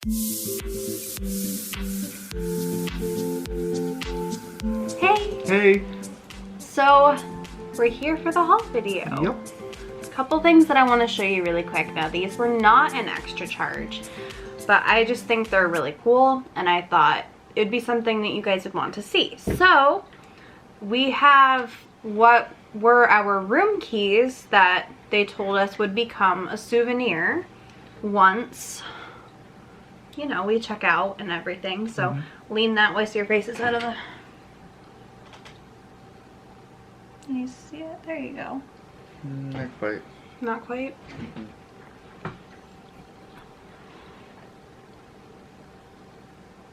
Hey! Hey! So, we're here for the haul video. Yep. A couple things that I want to show you really quick. Now, these were not an extra charge, but I just think they're really cool, and I thought it'd be something that you guys would want to see. So, we have what were our room keys that they told us would become a souvenir once, you know, we check out and everything. So lean that way so your face is out of the... Can you see it? There you go. Not quite. Not quite?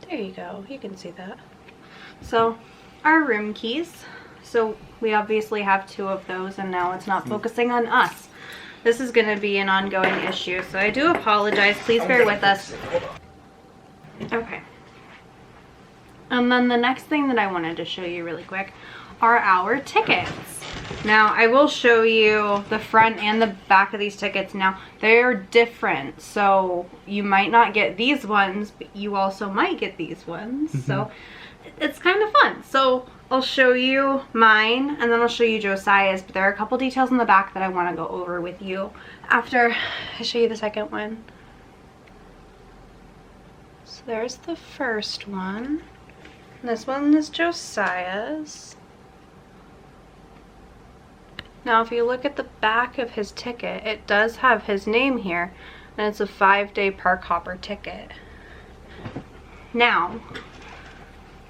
There you go. You can see that. So, our room keys. So, we obviously have 2 of those, and now it's not focusing on us. This is going to be an ongoing issue, so I do apologize. Please bear with us. Okay. And then the next thing that I wanted to show you really quick are our tickets. Now, I will show you the front and the back of these tickets. Now, they're different, so you might not get these ones, but you also might get these ones. So, it's kind of fun. So, I'll show you mine, and then I'll show you Josiah's, but there are a couple details in the back that I want to go over with you after I show you the second one. So, there's the first one. This one is Josiah's. Now, if you look at the back of his ticket, it does have his name here, and it's a 5-day park hopper ticket. Now,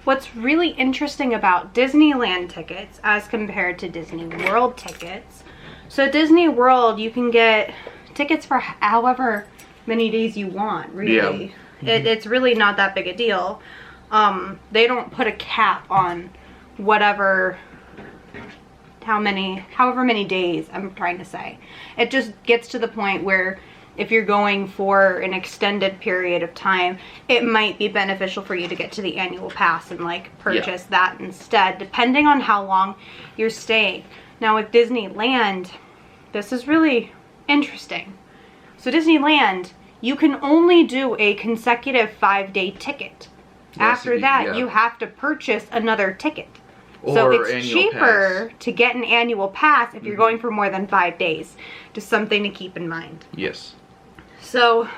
what's really interesting about Disneyland tickets as compared to Disney World tickets, so Disney World, you can get tickets for however many days you want, really. Yeah. It's really not that big a deal. They don't put a cap on whatever... however many days, I'm trying to say. It just gets to the point where if you're going for an extended period of time, it might be beneficial for you to get to the annual pass and like purchase that instead, depending on how long you're staying. Now with Disneyland, this is really interesting. So Disneyland, you can only do a consecutive 5-day ticket. After that, you have to purchase another ticket. So it's cheaper to get an annual pass if you're going for more than 5 days. Just something to keep in mind. Yes. So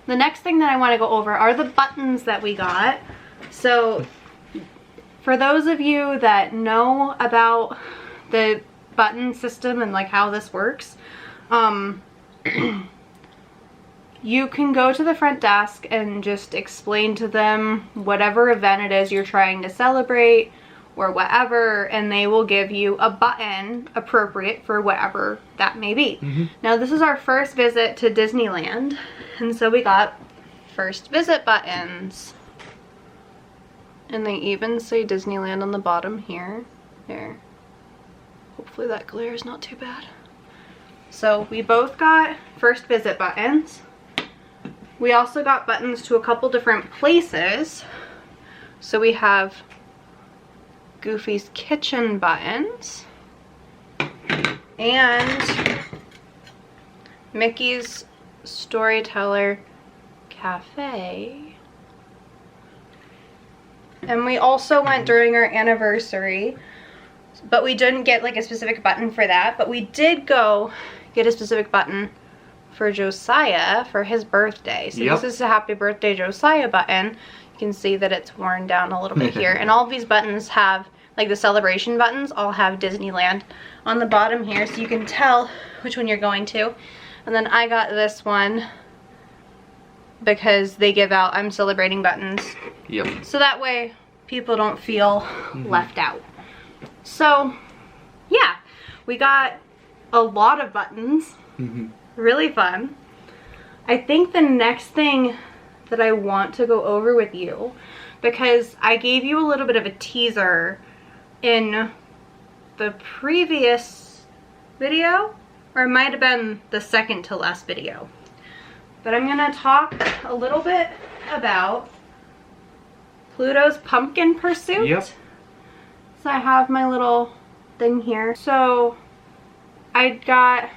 the next thing that I want to go over are the buttons that we got. So for those of you that know about the button system and like how this works, you can go to the front desk and just explain to them whatever event it is you're trying to celebrate or whatever, and they will give you a button appropriate for whatever that may be. Now this is our first visit to Disneyland, and so we got first visit buttons. And they even say Disneyland on the bottom here. There. Hopefully that glare is not too bad. So we both got first visit buttons. We also got buttons to a couple different places. So we have Goofy's Kitchen buttons and Mickey's Storyteller Cafe. And we also went during our anniversary, but we didn't get like a specific button for that, but we did go get a specific button for Josiah for his birthday. So this is a happy birthday Josiah button. You can see that it's worn down a little bit here. And all of these buttons have, like the celebration buttons, all have Disneyland on the bottom here, so you can tell which one you're going to. And then I got this one because they give out I'm celebrating buttons. Yep. So that way people don't feel left out. So yeah, we got a lot of buttons. Really fun. I think the next thing that I want to go over with you, because I gave you a little bit of a teaser in the previous video, or it might have been the second to last video, but I'm gonna talk a little bit about Pluto's Pumpkin Pursuit. Yep. So I have my little thing here. So I got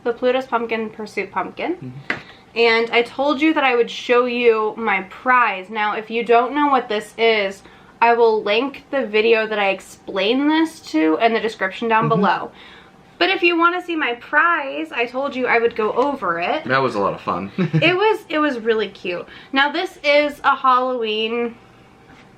the Pluto's Pumpkin Pursuit pumpkin. And I told you that I would show you my prize. Now, if you don't know what this is, I will link the video that I explain this to in the description down below. But if you want to see my prize, I told you I would go over it. That was a lot of fun. It was really cute. Now, this is a Halloween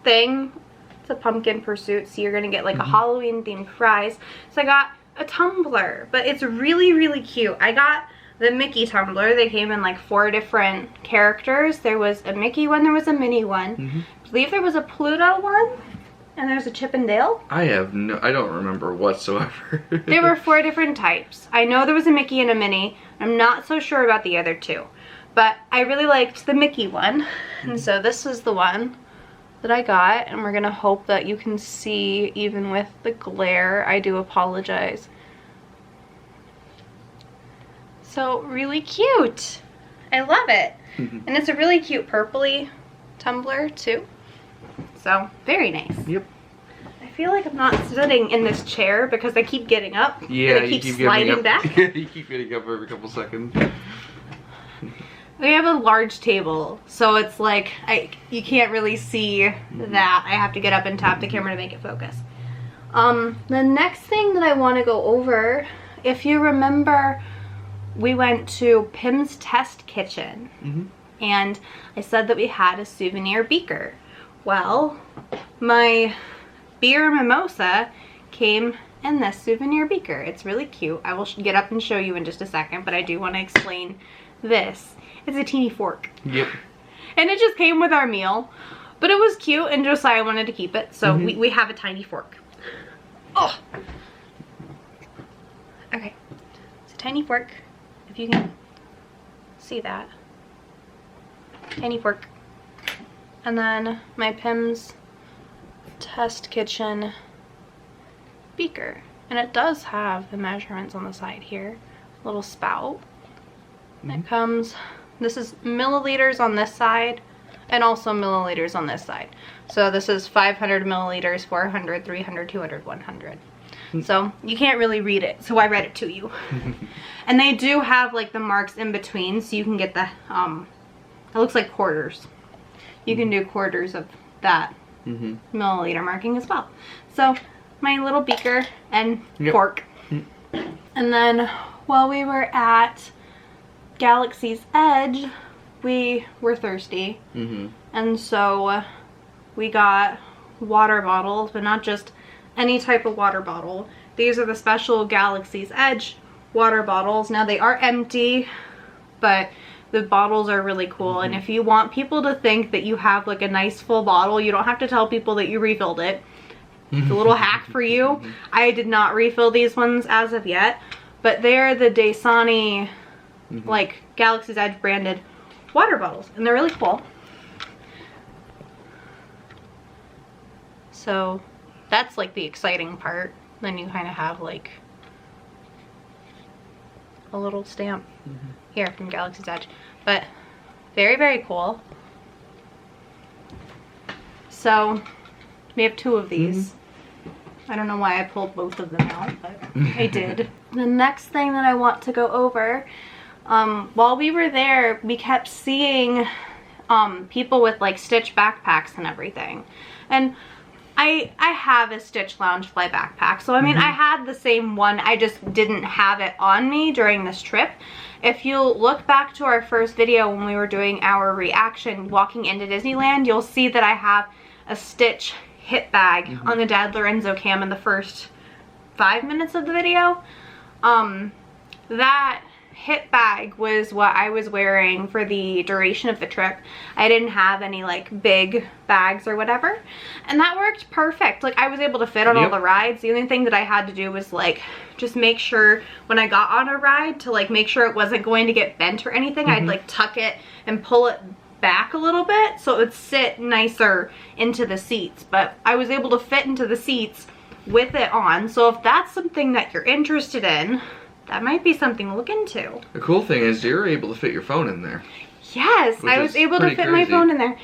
thing. It's a pumpkin pursuit, so you're gonna get like a Halloween themed prize. So I got a tumbler, but it's really, really cute. I got the Mickey tumbler. They came in like 4 different characters. There was a Mickey one, there was a Minnie one. I believe there was a Pluto one, and there's a Chip and Dale. I don't remember whatsoever. There were 4 different types. I know there was a Mickey and a Minnie. I'm not so sure about the other 2, but I really liked the Mickey one, and so this is the one that I got, and we're gonna hope that you can see even with the glare. I do apologize. So really cute. I love it. And it's a really cute purpley tumbler too. So very nice. Yep. I feel like I'm not sitting in this chair because I keep getting up. Yeah, and I keep sliding back. You keep getting up every couple seconds. We have a large table, so it's like you can't really see that. I have to get up and tap the camera to make it focus. The next thing that I want to go over, if you remember, we went to Pim's Test Kitchen, and I said that we had a souvenir beaker. Well, my beer mimosa came in this souvenir beaker. It's really cute. I will get up and show you in just a second, but I do want to explain this. It's a teeny fork. Yep. And it just came with our meal, but it was cute, and Josiah wanted to keep it, so we have a tiny fork. Oh! Okay. It's a tiny fork. If you can see that. Tiny fork. And then my Pim's Test Kitchen beaker. And it does have the measurements on the side here. Little spout. It comes, this is milliliters on this side and also milliliters on this side. So this is 500 milliliters, 400, 300, 200, 100. So you can't really read it, so I read it to you. And they do have like the marks in between, so you can get the, it looks like quarters. You can do quarters of that milliliter marking as well. So my little beaker and fork. And then while we were at Galaxy's Edge, we were thirsty. And so we got water bottles, but not just any type of water bottle. These are the special Galaxy's Edge water bottles. Now they are empty, but the bottles are really cool. And if you want people to think that you have like a nice full bottle, you don't have to tell people that you refilled it. It's a little hack for you. I did not refill these ones as of yet, but they're the Dasani like Galaxy's Edge branded water bottles, and they're really cool. So that's like the exciting part. Then you kind of have like a little stamp here from Galaxy's Edge, but very, very cool. So we have 2 of these. I don't know why I pulled both of them out, but I did. The next thing that I want to go over, while we were there, we kept seeing people with like Stitch backpacks and everything. And I have a Stitch Loungefly backpack, so I mean I had the same one, I just didn't have it on me during this trip. If you look back to our first video when we were doing our reaction walking into Disneyland, you'll see that I have a Stitch hip bag on the Dad Lorenzo cam in the first 5 minutes of the video. That hip bag was what I was wearing for the duration of the trip. I didn't have any like big bags or whatever, and that worked perfect. Like I was able to fit on all the rides. The only thing that I had to do was like just make sure when I got on a ride to like make sure it wasn't going to get bent or anything. I'd like tuck it and pull it back a little bit so it would sit nicer into the seats, but I was able to fit into the seats with it on. So if that's something that you're interested in, that might be something to look into. The cool thing is you're able to fit your phone in there. Yes, I was able to fit my phone in there.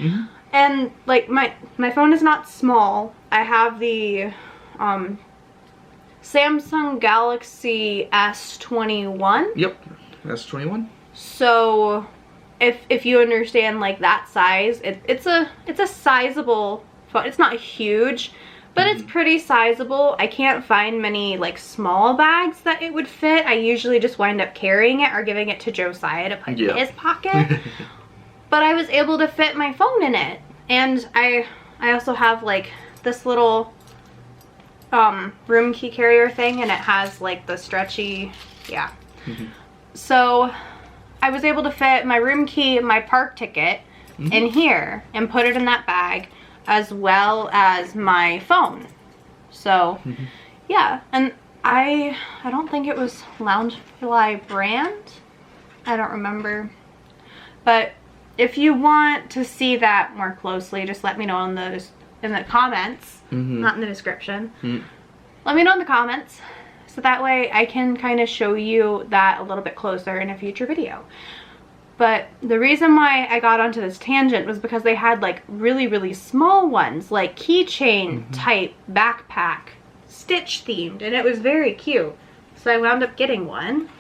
And like my phone is not small. I have the Samsung Galaxy S21. Yep, S21. So if you understand like that size, it's a sizable phone. It's not huge, but it's pretty sizable. I can't find many like small bags that it would fit. I usually just wind up carrying it or giving it to Josiah to put in his pocket. But I was able to fit my phone in it. And I also have like this little room key carrier thing, and it has like the stretchy, yeah. So I was able to fit my room key, my park ticket in here and put it in that bag, as well as my phone. So yeah, and I don't think it was Loungefly brand. I don't remember. But if you want to see that more closely, just let me know in the comments, not in the description. Let me know in the comments, so that way I can kind of show you that a little bit closer in a future video. But the reason why I got onto this tangent was because they had like really, really small ones, like keychain type backpack, Stitch themed, and it was very cute. So I wound up getting one,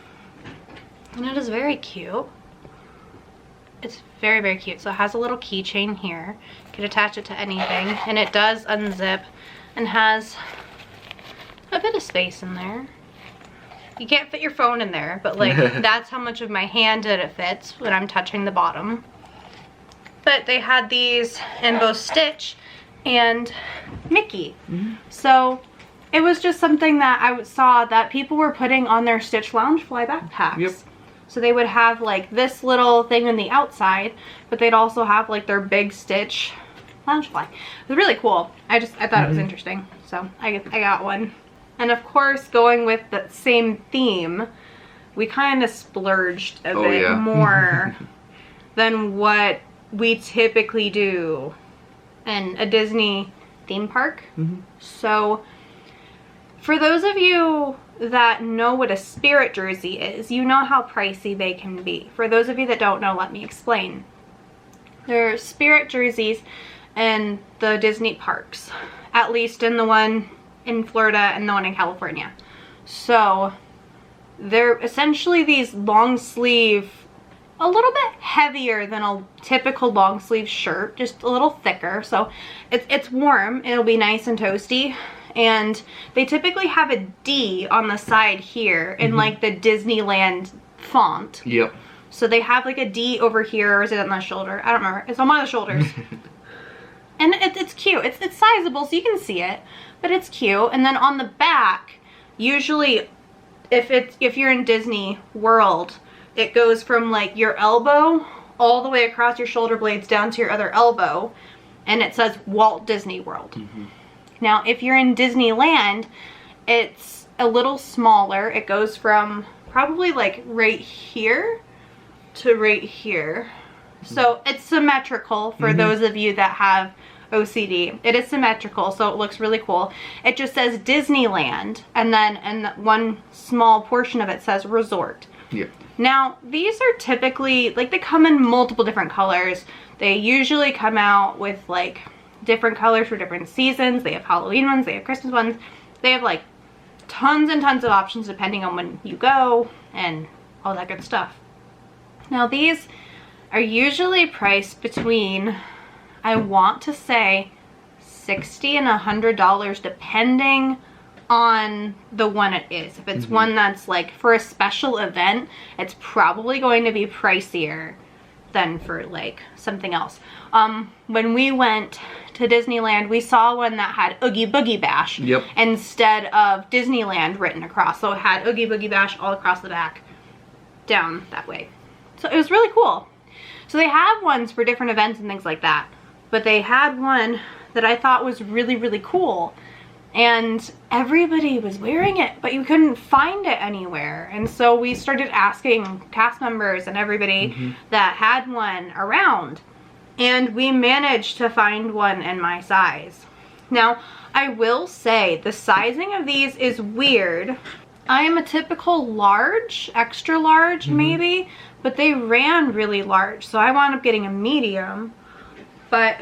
and it is very cute. It's very, very cute. So it has a little keychain here. You can attach it to anything, and it does unzip and has a bit of space in there. You can't fit your phone in there, but like that's how much of my hand that it fits when I'm touching the bottom. But they had these in both Stitch and Mickey. So it was just something that I saw that people were putting on their Stitch Loungefly backpacks. So they would have like this little thing on the outside, but they'd also have like their big Stitch Loungefly. It was really cool. I thought it was interesting. So I got one. And of course, going with the same theme, we kind of splurged a bit more than what we typically do in a Disney theme park. So for those of you that know what a Spirit jersey is, you know how pricey they can be. For those of you that don't know, let me explain. There are Spirit jerseys in the Disney parks, at least in the one in Florida and the one in California. So they're essentially these long sleeve, a little bit heavier than a typical long sleeve shirt, just a little thicker. So it's warm, it'll be nice and toasty. And they typically have a D on the side here in like the Disneyland font. So they have like a D over here, or is it on the shoulder? I don't remember. It's on one of the shoulders. And it's cute. It's sizable, so you can see it, but it's cute. And then on the back, usually if you're in Disney World, it goes from like your elbow all the way across your shoulder blades down to your other elbow, and it says Walt Disney World. Now, if you're in Disneyland, it's a little smaller. It goes from probably like right here to right here. So it's symmetrical for those of you that have OCD. It is symmetrical, so it looks really cool. It just says Disneyland, and then in one small portion of it says Resort. Now, these are typically, like, they come in multiple different colors. They usually come out with like different colors for different seasons. They have Halloween ones, they have Christmas ones. They have like tons and tons of options depending on when you go and all that good stuff. Now, these are usually priced between, I want to say, $60 and $100 depending on the one it is. If it's one that's like for a special event, it's probably going to be pricier than for like something else. When we went to Disneyland, we saw one that had Oogie Boogie Bash instead of Disneyland written across. So it had Oogie Boogie Bash all across the back, down that way. So it was really cool. So they have ones for different events and things like that. But they had one that I thought was really, really cool. And everybody was wearing it, but you couldn't find it anywhere. And so we started asking cast members and everybody that had one around. And we managed to find one in my size. Now, I will say the sizing of these is weird. I am a typical large, extra large maybe, but they ran really large. So I wound up getting a medium, but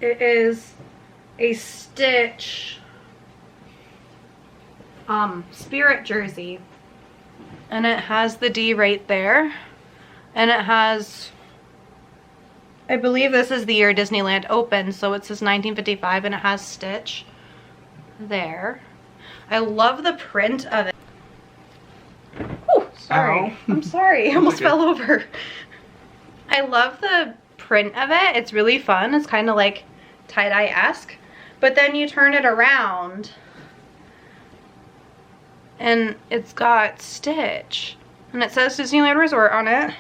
it is a Stitch Spirit jersey, and it has the D right there, And it has, I believe this is the year Disneyland opened, so it says 1955 and it has Stitch there. I love the print of it. Oh, sorry. Ow. I'm sorry. I almost okay. fell over. I love the print of it. It's really fun. It's kind of like tie-dye-esque. But then you turn it around and it's got Stitch. And it says Disneyland Resort on it.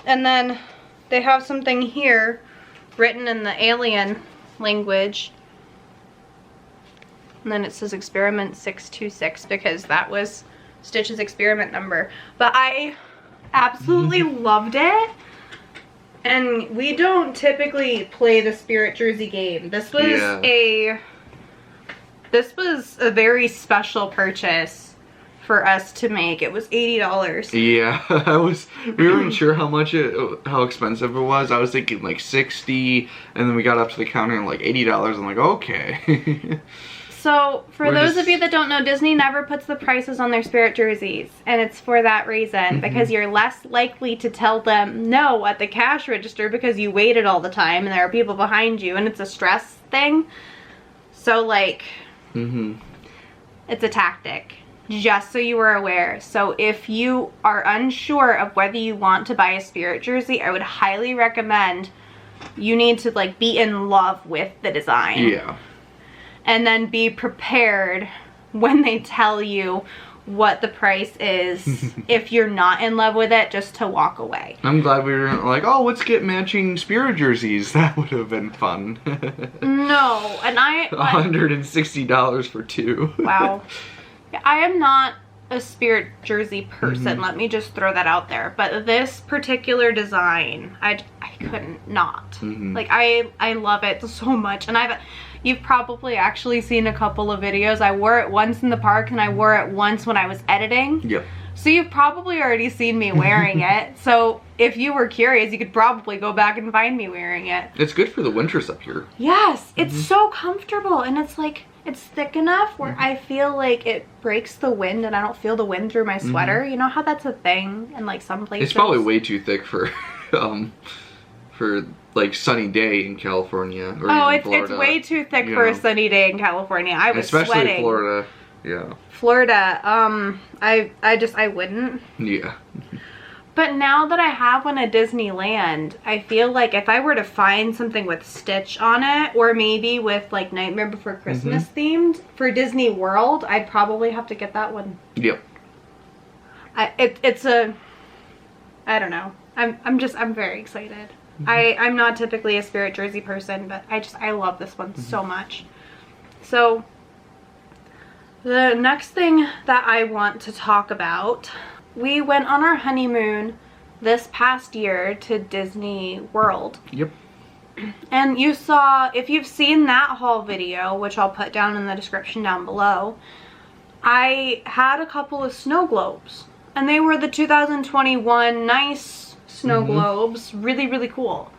And then they have something here written in the alien language. And then it says experiment 626 because that was Stitch's experiment number. But I absolutely loved it. And we don't typically play the Spirit Jersey game. This was a very special purchase for us to make. It was $80. Yeah, we weren't sure how expensive it was. I was thinking like 60, and then we got up to the counter and like $80. I'm like, okay. So, for those of you that don't know, Disney never puts the prices on their Spirit jerseys. And it's for that reason. Because you're less likely to tell them no at the cash register because you waited all the time and there are people behind you. And it's a stress thing. So, like, it's a tactic. Just so you are aware. So, if you are unsure of whether you want to buy a Spirit jersey, I would highly recommend you need to, like, be in love with the design. Yeah. And then be prepared when they tell you what the price is if you're not in love with it, just to walk away. I'm glad we weren't like, oh, let's get matching Spirit jerseys. That would have been fun. No, and $160 for two. Wow. I am not a Spirit jersey person. Let me just throw that out there. But this particular design, I couldn't not. Like, I love it so much. And you've probably actually seen a couple of videos. I wore it once in the park and I wore it once when I was editing. Yep. So you've probably already seen me wearing it. So if you were curious, you could probably go back and find me wearing it. It's good for the winters up here. Yes, it's so comfortable. And it's like, it's thick enough where I feel like it breaks the wind and I don't feel the wind through my sweater. You know how that's a thing in like some places? It's probably way too thick for like sunny day in California or even Florida. It's way too thick for a sunny day in California. I was especially sweating. Florida. Yeah. Florida, I wouldn't. Yeah. But now that I have one at Disneyland, I feel like if I were to find something with Stitch on it, or maybe with like Nightmare Before Christmas themed for Disney World, I'd probably have to get that one. Yep. I don't know. I'm very excited. I'm not typically a Spirit jersey person, but I love this one so much. So the next thing that I want to talk about, we went on our honeymoon this past year to Disney World. Yep. And you saw, if you've seen that haul video, which I'll put down in the description down below, I had a couple of snow globes. And they were the 2021 nice snow globes. Really, really cool.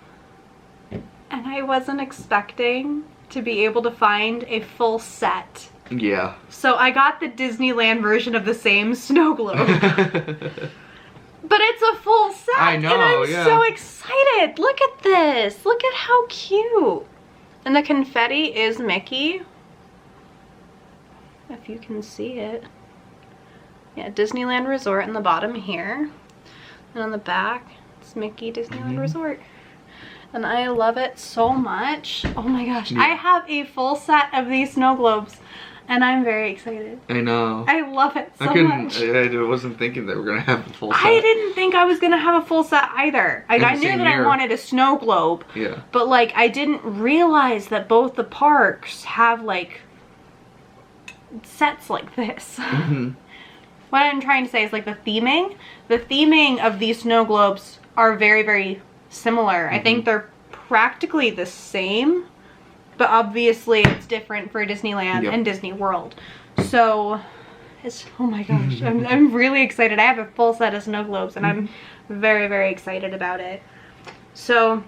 And I wasn't expecting to be able to find a full set. Yeah. So I got the Disneyland version of the same snow globe. But it's a full set. I know, and I'm yeah. so excited. Look at this. Look at how cute. And the confetti is Mickey. If you can see it. Yeah, Disneyland Resort in the bottom here. And on the back, it's Mickey Disneyland Resort. And I love it so much. Oh my gosh. Yeah. I have a full set of these snow globes. And I'm very excited. I know. I love it so much. I wasn't thinking that we're going to have a full set. I didn't think I was going to have a full set either. Like, I knew that I wanted a snow globe. Yeah. But, like, I didn't realize that both the parks have, like, sets like this. What I'm trying to say is, like, the theming of these snow globes are very, very similar. I think they're practically the same. But obviously it's different for Disneyland and Disney World. So, oh my gosh, I'm really excited. I have a full set of snow globes and I'm very, very excited about it. So,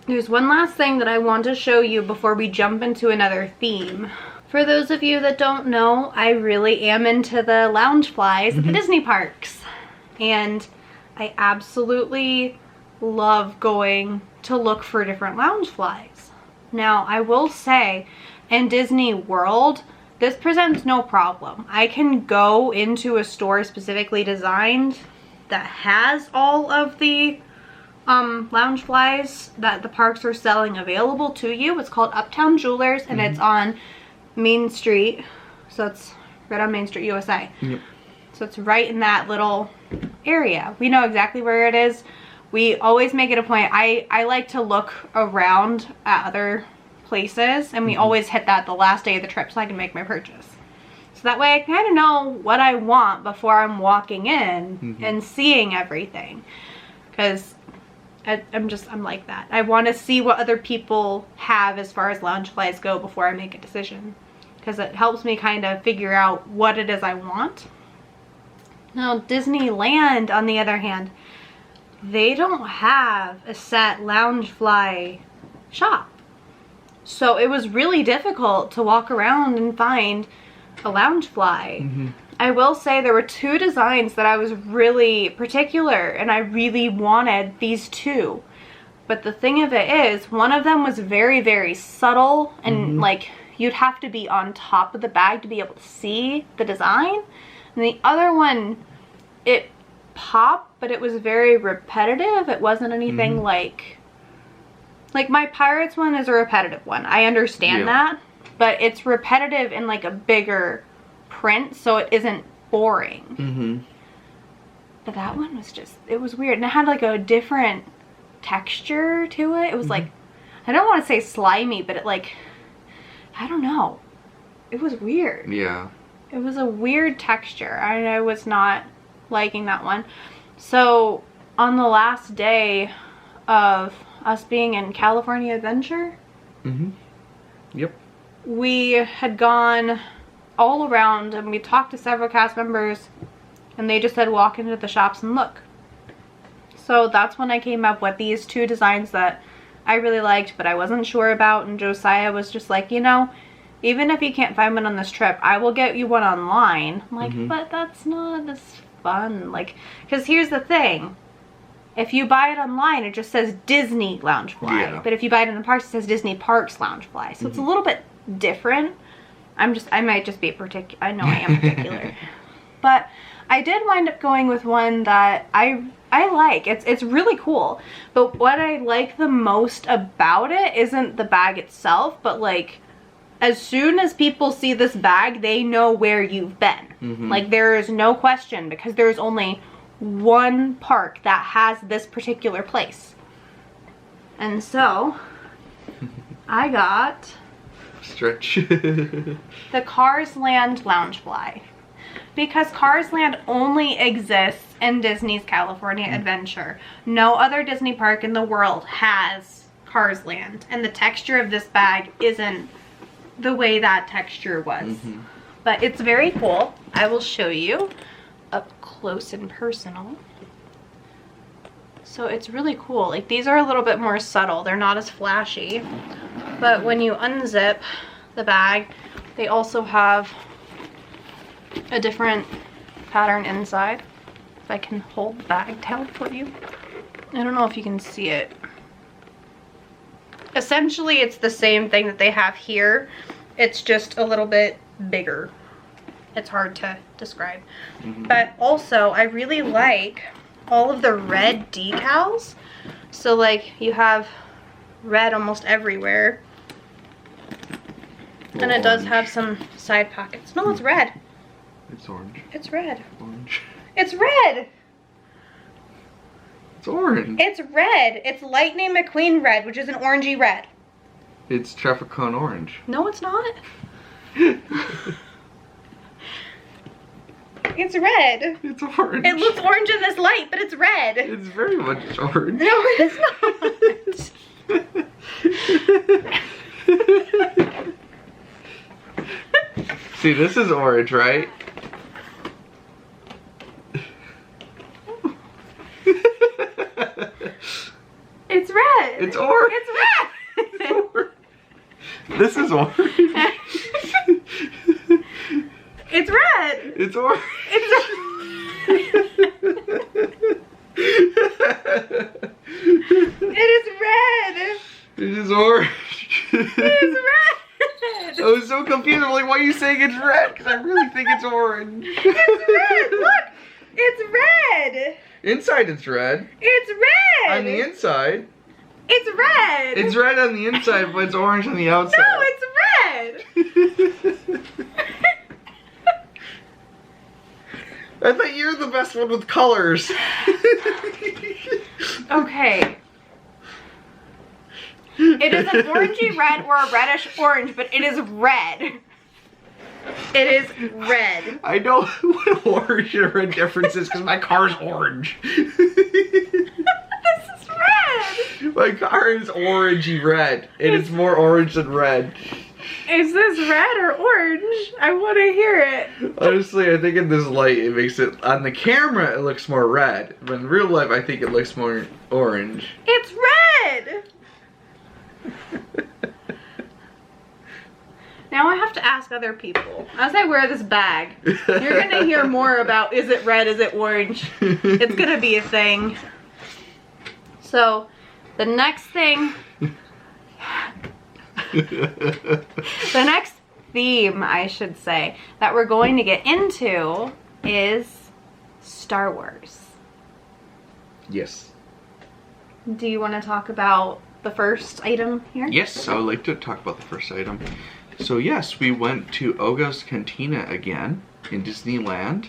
there's one last thing that I want to show you before we jump into another theme. For those of you that don't know, I really am into the lounge flies at the Disney parks. And I absolutely love going to look for different Loungeflies. Now, I will say, in Disney World, this presents no problem. I can go into a store specifically designed that has all of the Loungeflies that the parks are selling available to you. It's called Uptown Jewelers, and it's on Main Street. So it's right on Main Street, USA. Yep. So it's right in that little area. We know exactly where it is. We always make it a point. I like to look around at other places, and we always hit that the last day of the trip so I can make my purchase. So that way I kind of know what I want before I'm walking in and seeing everything. Because I'm like that. I want to see what other people have as far as Loungeflies go before I make a decision. Because it helps me kind of figure out what it is I want. Now, Disneyland, on the other hand, they don't have a set Loungefly shop. So it was really difficult to walk around and find a Loungefly. I will say there were two designs that I was really particular, and I really wanted these two. But the thing of it is, one of them was very, very subtle, and like you'd have to be on top of the bag to be able to see the design. And the other one, it popped, but it was very repetitive. It wasn't anything like my Pirates one is a repetitive one. I understand that, but it's repetitive in like a bigger print, so it isn't boring. But that one was just, it was weird, and it had like a different texture to it. It was like, I don't want to say slimy, but it like, I don't know, it was weird. Yeah, it was a weird texture. I was not liking that one. So on the last day of us being in California Adventure, yep, we had gone all around, and we talked to several cast members, and they just said walk into the shops and look. So that's when I came up with these two designs that I really liked, but I wasn't sure about, and Josiah was just like, you know, even if you can't find one on this trip, I will get you one online. I'm like, but that's not as fun. Like, because here's the thing. If you buy it online, it just says Disney Loungefly. Yeah. But if you buy it in the parks, it says Disney Parks Loungefly. So it's a little bit different. I might just be particular. I know I am particular. But I did wind up going with one that I like. It's really cool. But what I like the most about it isn't the bag itself, but like, as soon as people see this bag, they know where you've been. Like, there is no question, because there's only one park that has this particular place. And so I got stretch the Cars Land Loungefly, because Cars Land only exists in Disney's California Adventure. No other Disney park in the world has Cars Land, and the texture of this bag isn't the way that texture was. But it's very cool. I will show you up close and personal. So it's really cool. Like, these are a little bit more subtle. They're not as flashy. But when you unzip the bag, they also have a different pattern inside. If I can hold the bag down for you. I don't know if you can see it. Essentially, it's the same thing that they have here. It's just a little bit bigger. It's hard to describe. But also, I really like all of the red decals. So like, you have red almost everywhere. And it does have some side pockets. No, it's red. It's orange. It's red. Orange. It's red! It's orange. It's red. It's Lightning McQueen red, which is an orangey red. It's traffic cone orange. No, it's not. It's red. It's orange. It looks orange in this light, but it's red. It's very much orange. No, it's not. See, this is orange, right? It's red. It's orange. It's red. It's orange. This is orange. It's red. It's orange. It's It is red. It is orange. It is red. I was so confused. I'm like, why are you saying it's red? Because I really think it's orange. It's red. Look, it's red. Inside it's red. It's red. On the inside. It's red. It's red on the inside, but it's orange on the outside. No, it's red. I thought you're the best one with colors. Okay. It is an orangey red or a reddish orange, but it is red. It is red. I know what orange and red difference is because my car's orange. This is red. My car is orangey red. It is more orange than red. Is this red or orange? I want to hear it. Honestly, I think in this light it makes it, on the camera it looks more red, but in real life I think it looks more orange. It's red. Now I have to ask other people. As I wear this bag, you're gonna hear more about is it red, is it orange? It's gonna be a thing. So, the next thing, the next theme, I should say, that we're going to get into is Star Wars. Yes. Do you want to talk about the first item here? Yes, I would like to talk about the first item. So yes, we went to Oga's Cantina again in Disneyland,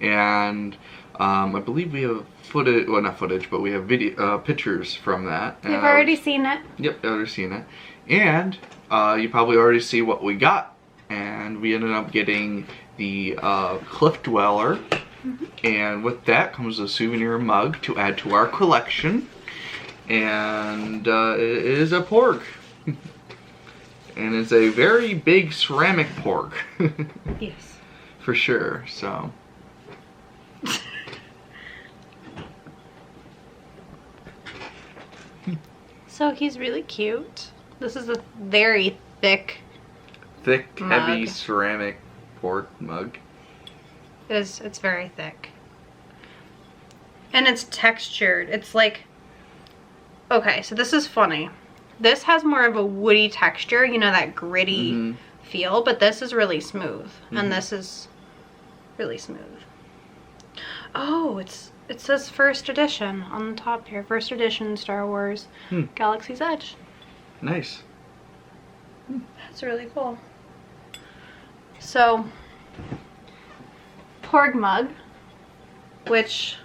and I believe we have footage, well not footage, but we have video, pictures from that. You've already seen it. Yep, I've already seen it. And you probably already see what we got. And we ended up getting the Cliff Dweller. And with that comes a souvenir mug to add to our collection. And it is a porg. And it's a very big ceramic porg. Yes. For sure, so. So he's really cute. This is a very thick Thick, mug. heavy ceramic porg mug. It's very thick. And it's textured. It's like, okay, so this is funny. This has more of a woody texture, you know, that gritty feel, but this is really smooth. And this is really smooth. Oh, it says first edition on the top here. First edition Star Wars Galaxy's Edge. Nice. That's really cool. So, Porg Mug, which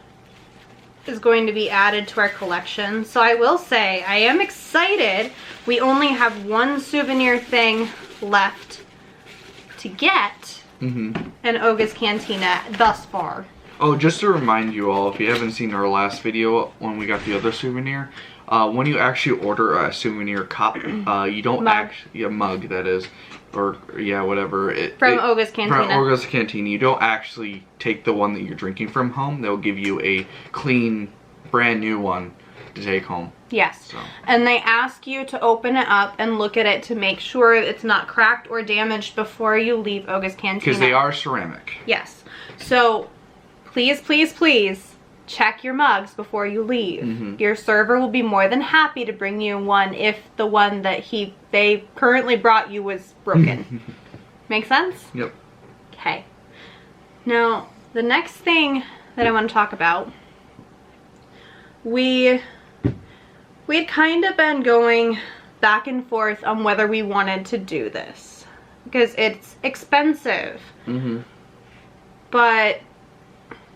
is going to be added to our collection. So I will say, I am excited. We only have one souvenir thing left to get in Oga's Cantina thus far. Oh, just to remind you all, if you haven't seen our last video when we got the other souvenir, when you actually order a souvenir cup, you don't actually, a mug that is, or yeah, whatever. From Oga's Cantina. From Oga's Cantina. You don't actually take the one that you're drinking from home. They'll give you a clean, brand new one to take home. Yes. So. And they ask you to open it up and look at it to make sure it's not cracked or damaged before you leave Oga's Cantina. Because they are ceramic. Yes. So, please, please, please check your mugs before you leave. Your server will be more than happy to bring you one if the one that they currently brought you was broken. Make sense? Yep. Okay. Now, the next thing that I want to talk about, we had kind of been going back and forth on whether we wanted to do this because it's expensive. But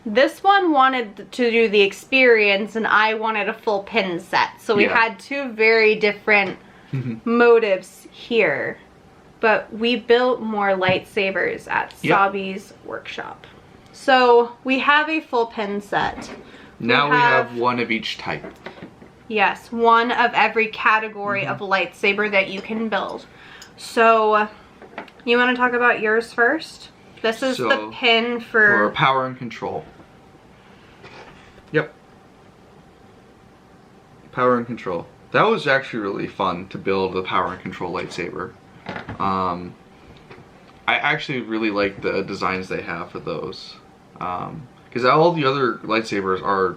this one wanted to do the experience and I wanted a full pin set. So we had two very different motives here. But we built more lightsabers at Savi's workshop. So we have a full pin set. Now we have one of each type. Yes, one of every category of lightsaber that you can build. So, you want to talk about yours first? This is the pin for power and control. Yep. Power and control. That was actually really fun to build the power and control lightsaber. I actually really like the designs they have for those. Because all the other lightsabers are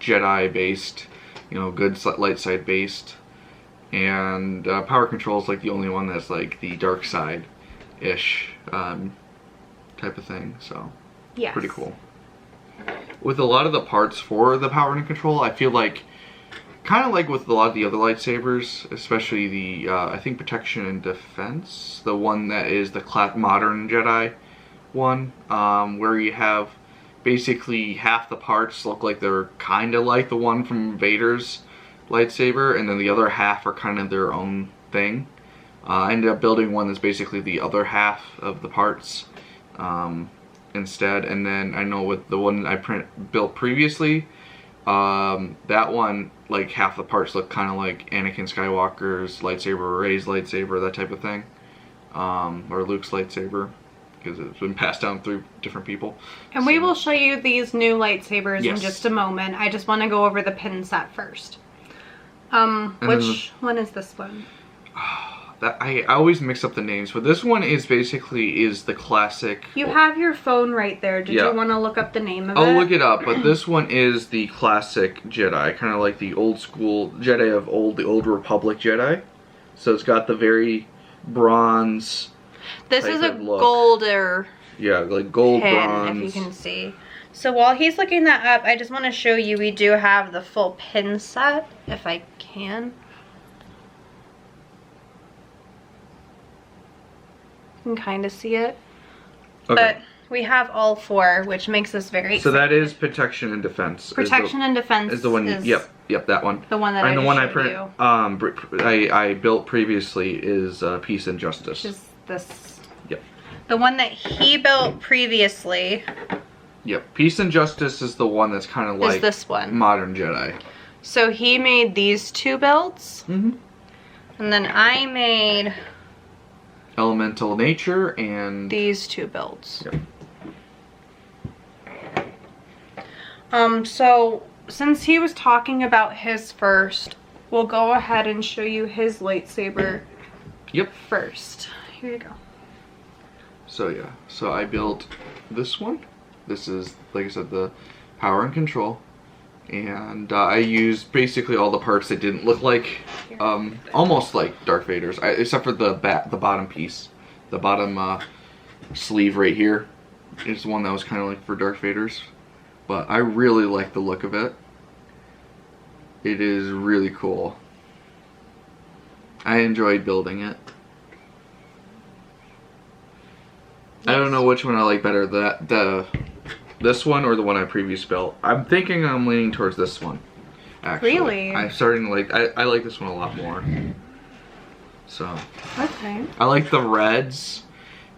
Jedi based, you know, good light side based, and power control is like the only one that's like the dark side ish type of thing. So yes. Pretty cool. With a lot of the parts for the power and control, I feel like kind of like with a lot of the other lightsabers, especially the I think protection and defense, the one that is the modern Jedi one, where you have basically half the parts look like they're kind of like the one from Vader's lightsaber, and then the other half are kind of their own thing. I ended up building one that's basically the other half of the parts instead, and then I know with the one I built previously, that one, like half the parts look kind of like Anakin Skywalker's lightsaber, or Rey's lightsaber, that type of thing, or Luke's lightsaber, because it's been passed down through different people. And we will show you these new lightsabers yes. in just a moment. I just want to go over the pin set first. Which one is this one? I always mix up the names, but this one is basically the classic. You have your phone right there. Did yeah. you want to look up the name of it? I'll look it up, but this one is the classic Jedi, kind of like the old school Jedi of old, the Old Republic Jedi. So it's got the very bronze. This is a golder. Yeah, like gold pin, bronze. if you can see. So while he's looking that up, I just want to show you we do have the full pin set, if I can. You can kind of see it. Okay. But we have all four, which makes us very excited. So that is protection and defense. Protection and defense is the one. Yep, that one. The one that and I the one I built previously is peace and justice. Which is this. Yep. The one that he built previously. Yep, peace and justice is the one that's kind of like this one. Modern Jedi. So he made these two builds. Mm-hmm. And then I made elemental nature and these two builds. Yep. So since he was talking about his first, we'll go ahead and show you his lightsaber. Yep. First. Here you go. So yeah, so I built this one. This is, like I said, the power and control. And I used basically all the parts that didn't look like, almost like Darth Vader's, except for the bottom piece. The bottom sleeve right here is the one that was kind of like for Darth Vader's. But I really like the look of it. It is really cool. I enjoyed building it. Yes. I don't know which one I like better, this one or the one I previously built. I'm thinking I'm leaning towards this one, actually. Really? I'm starting to like, I like this one a lot more. So. Okay. I like the reds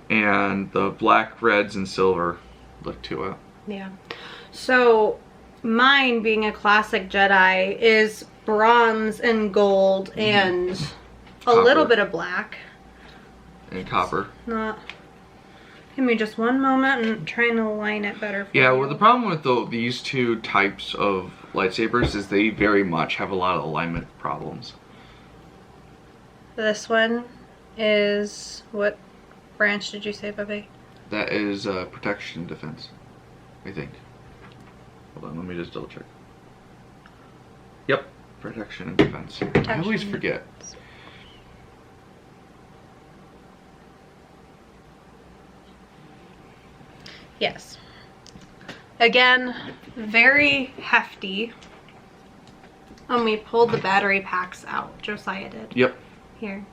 and the black, reds, and silver look to it. Yeah. So mine, being a classic Jedi, is bronze and gold and a little bit of black. And copper. Not. Give me just one moment and trying to align it better for yeah, you. well, the problem with these two types of lightsabers is they very much have a lot of alignment problems. This one is, what branch did you say, Bubby? That is protection and defense, I think. Hold on, let me just double check. Yep, protection and defense. I always forget. Yes. Again, very hefty. And we pulled the battery packs out. Josiah did. Yep. Here.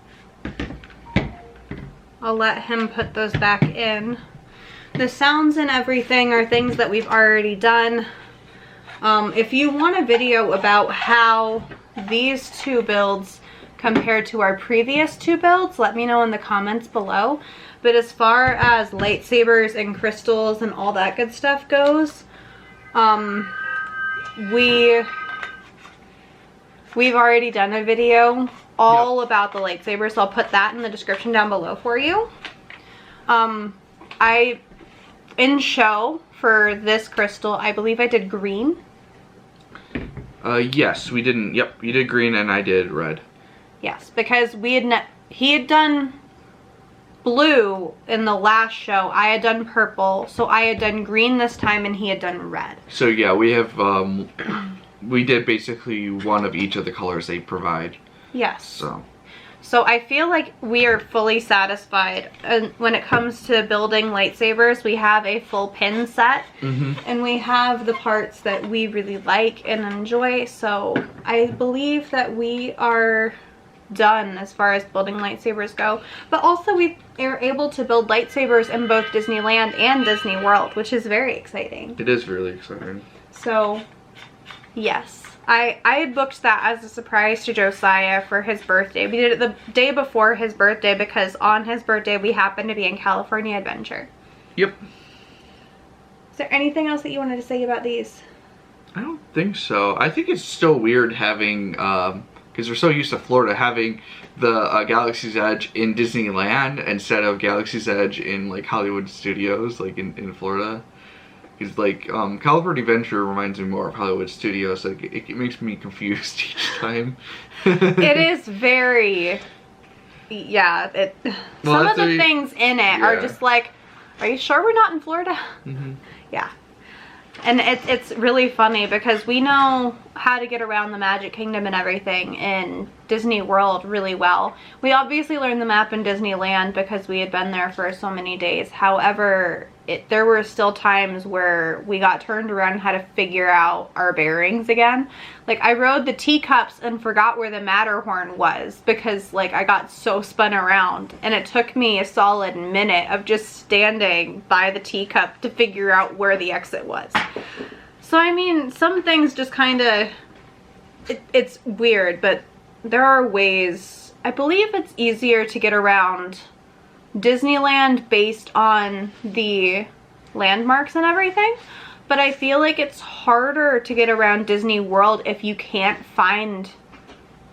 I'll let him put those back in. The sounds and everything are things that we've already done. If you want a video about how these two builds compare to our previous two builds, let me know in the comments below. But as far as lightsabers and crystals and all that good stuff goes, we've already done a video all about the lightsabers, so I'll put that in the description down below for you. In show for this crystal, I believe I did green. Yes, we didn't. Yep, you did green and I did red. Yes, because he had done blue in the last show. I had done purple, so I had done green this time and he had done red. So yeah, we have we did basically one of each of the colors they provide. Yes. So I feel like we are fully satisfied. And when it comes to building lightsabers, we have a full pin set. And we have the parts that we really like and enjoy. So I believe that we are done as far as building lightsabers go. But also we are able to build lightsabers in both Disneyland and Disney World, which is very exciting. it is really exciting. So yes. I had booked that as a surprise to Josiah for his birthday. We did it the day before his birthday because on his birthday we happened to be in California Adventure. Yep. Is there anything else that you wanted to say about these? I don't think so. I think it's still weird having, because we're so used to Florida, having the Galaxy's Edge in Disneyland instead of Galaxy's Edge in like Hollywood Studios, like in Florida. Because like California Adventure reminds me more of Hollywood Studios. Like it makes me confused each time. It is very, yeah. Some of the things in it are just like, are you sure we're not in Florida? Yeah. And it's really funny because we know how to get around the Magic Kingdom and everything in Disney World really well. We obviously learned the map in Disneyland because we had been there for so many days. However, there were still times where we got turned around and had to figure out our bearings again. Like I rode the teacups and forgot where the Matterhorn was because like I got so spun around, and it took me a solid minute of just standing by the teacup to figure out where the exit was. So I mean, some things just kind of, it's weird, but there are ways. I believe it's easier to get around Disneyland based on the landmarks and everything, but I feel like it's harder to get around Disney World if you can't find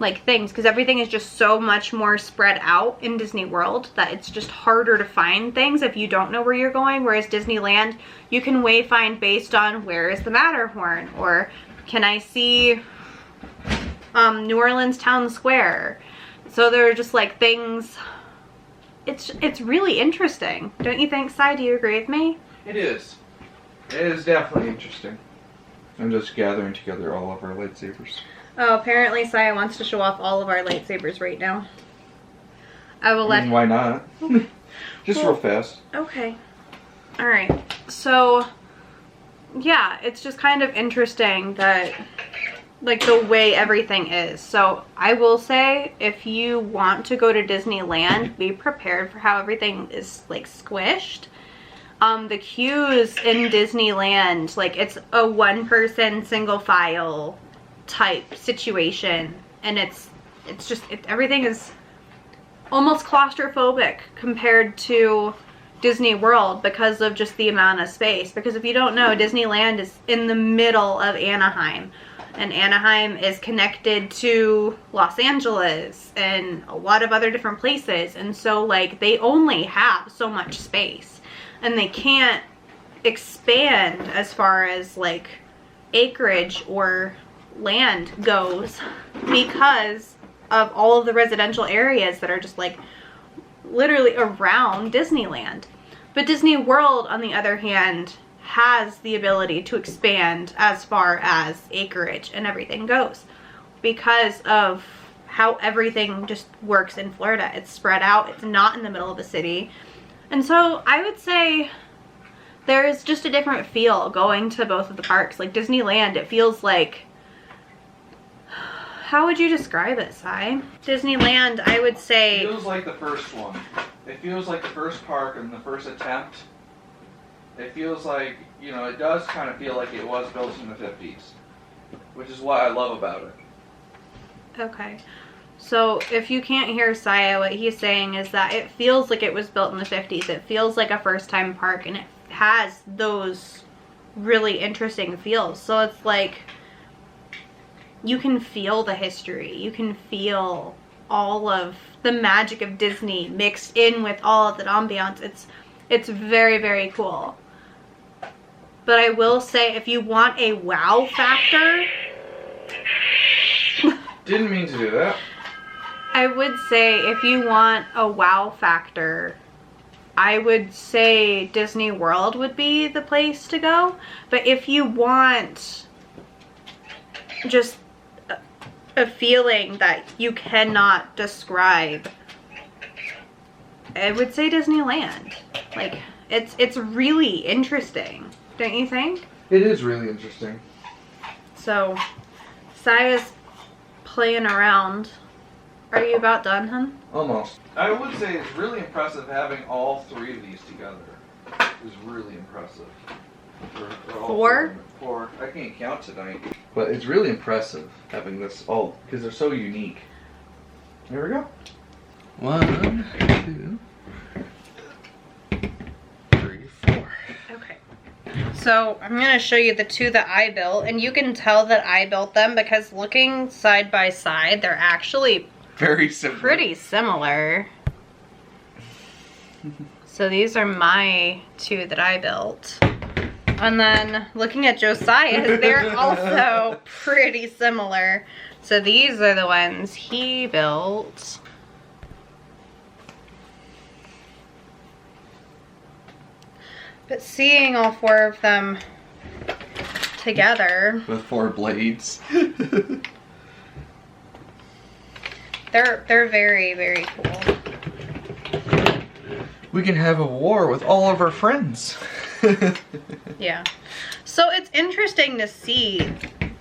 like things, because everything is just so much more spread out in Disney World that it's just harder to find things if you don't know where you're going. Whereas Disneyland, you can wayfind based on where is the Matterhorn, or can I see New Orleans Town Square. So there are just like things. It's really interesting. Don't you think, Sai? Do you agree with me? It is. It is definitely interesting. I'm just gathering together all of our lightsabers. Oh, apparently Saya wants to show off all of our lightsabers right now. I will let... why not? Just real fast. Okay. Alright. So, yeah, it's just kind of interesting that, like, the way everything is. So, I will say, if you want to go to Disneyland, be prepared for how everything is, like, squished. The queues in Disneyland, like, it's a one-person, single-file type situation, and it's just everything is almost claustrophobic compared to Disney World because of just the amount of space. Because if you don't know, Disneyland is in the middle of Anaheim, and Anaheim is connected to Los Angeles and a lot of other different places, and so like they only have so much space and they can't expand as far as like acreage or land goes because of all of the residential areas that are just like literally around Disneyland. But Disney World, on the other hand, has the ability to expand as far as acreage and everything goes because of how everything just works in Florida. It's spread out, it's not in the middle of a city. And so I would say there's just a different feel going to both of the parks. Like Disneyland, it feels like, how would you describe it, Sai? Disneyland, I would say... It feels like the first one. It feels like the first park and the first attempt. It feels like, you know, it does kind of feel like it was built in the 50s. Which is what I love about it. Okay. So, if you can't hear Saya, what he's saying is that it feels like it was built in the 50s. It feels like a first-time park, and it has those really interesting feels. So, it's like... you can feel the history. You can feel all of the magic of Disney mixed in with all of the ambiance. It's very, very cool. But I will say, if you want a wow factor... Didn't mean to do that. I would say, if you want a wow factor, I would say Disney World would be the place to go. But if you want... just a feeling that you cannot describe. I would say Disneyland. Like, it's really interesting, don't you think? It is really interesting. So, Saya's playing around. Are you about done, hun? Almost. I would say it's really impressive having all 3 of these together. It's really impressive. Four? 4. I can't count tonight. But it's really impressive having this all, because they're so unique. Here we go. 1, 2, 3, 4. Okay. So I'm going to show you the 2 that I built, and you can tell that I built them because looking side by side, they're actually very similar. Pretty similar. So these are my 2 that I built. And then looking at Josiah's, they're also pretty similar. So these are the ones he built. But seeing all 4 of them together. With 4 blades. They're very, very cool. We can have a war with all of our friends. Yeah. So it's interesting to see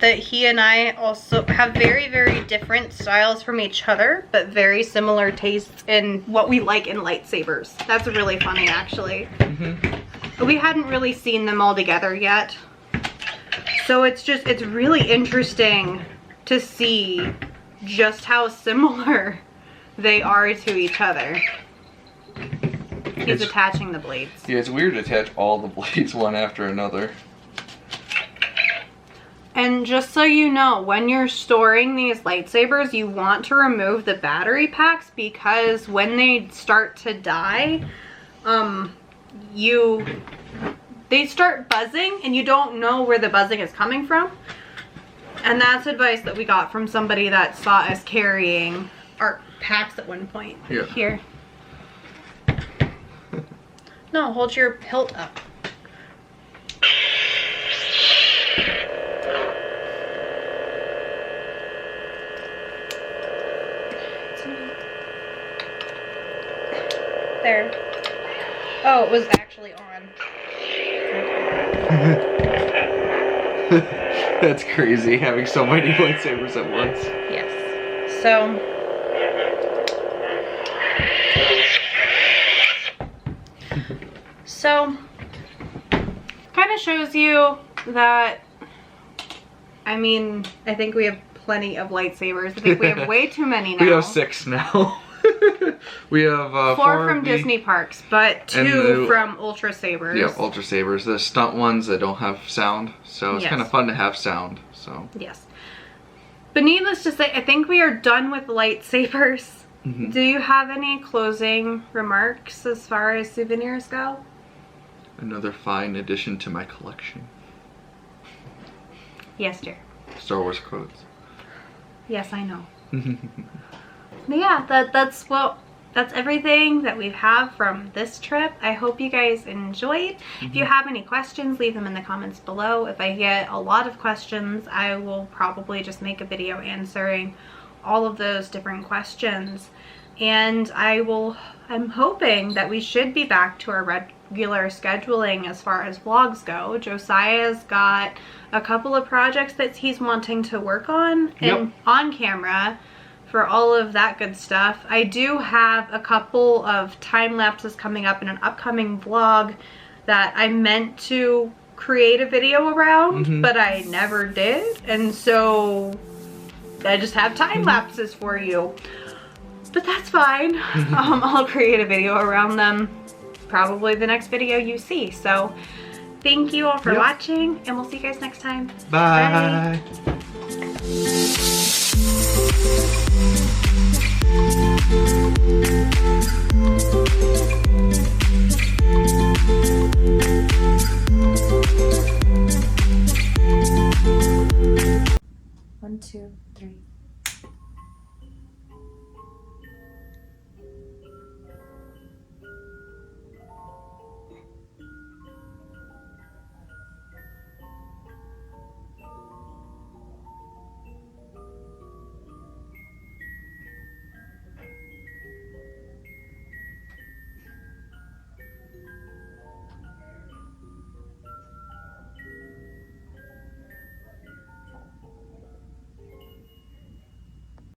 that he and I also have very, very different styles from each other, but very similar tastes in what we like in lightsabers. That's really funny, actually. We hadn't really seen them all together yet. So it's really interesting to see just how similar they are to each other. He's attaching the blades. Yeah, it's weird to attach all the blades one after another. And just so you know, when you're storing these lightsabers, you want to remove the battery packs because when they start to die, they start buzzing and you don't know where the buzzing is coming from. And that's advice that we got from somebody that saw us carrying our packs at one point. Yeah. Here. No, hold your hilt up. There. Oh, it was actually on. That's crazy, having so many lightsabers at once. Yes. So, kind of shows you that, I mean, I think we have plenty of lightsabers. I think we have way too many now. We have 6 now. We have 4 from Disney parks, but 2 from Ultra Sabers. Yeah, Ultra Sabers. The stunt ones that don't have sound, so it's kind of fun to have sound. So yes. But needless to say, I think we are done with lightsabers. Do you have any closing remarks as far as souvenirs go? Another fine addition to my collection. Yes, dear. Star Wars quotes. Yes, I know. But yeah, that's everything that we have from this trip. I hope you guys enjoyed. If you have any questions, leave them in the comments below. If I get a lot of questions, I will probably just make a video answering all of those different questions. And I'm hoping that we should be back to our regular scheduling as far as vlogs go. Josiah's got a couple of projects that he's wanting to work on and on camera for all of that good stuff. I do have a couple of time lapses coming up in an upcoming vlog that I meant to create a video around, but I never did. And so I just have time lapses for you. But that's fine. I'll create a video around them. Probably the next video you see. So thank you all for watching, and we'll see you guys next time. Bye. Bye.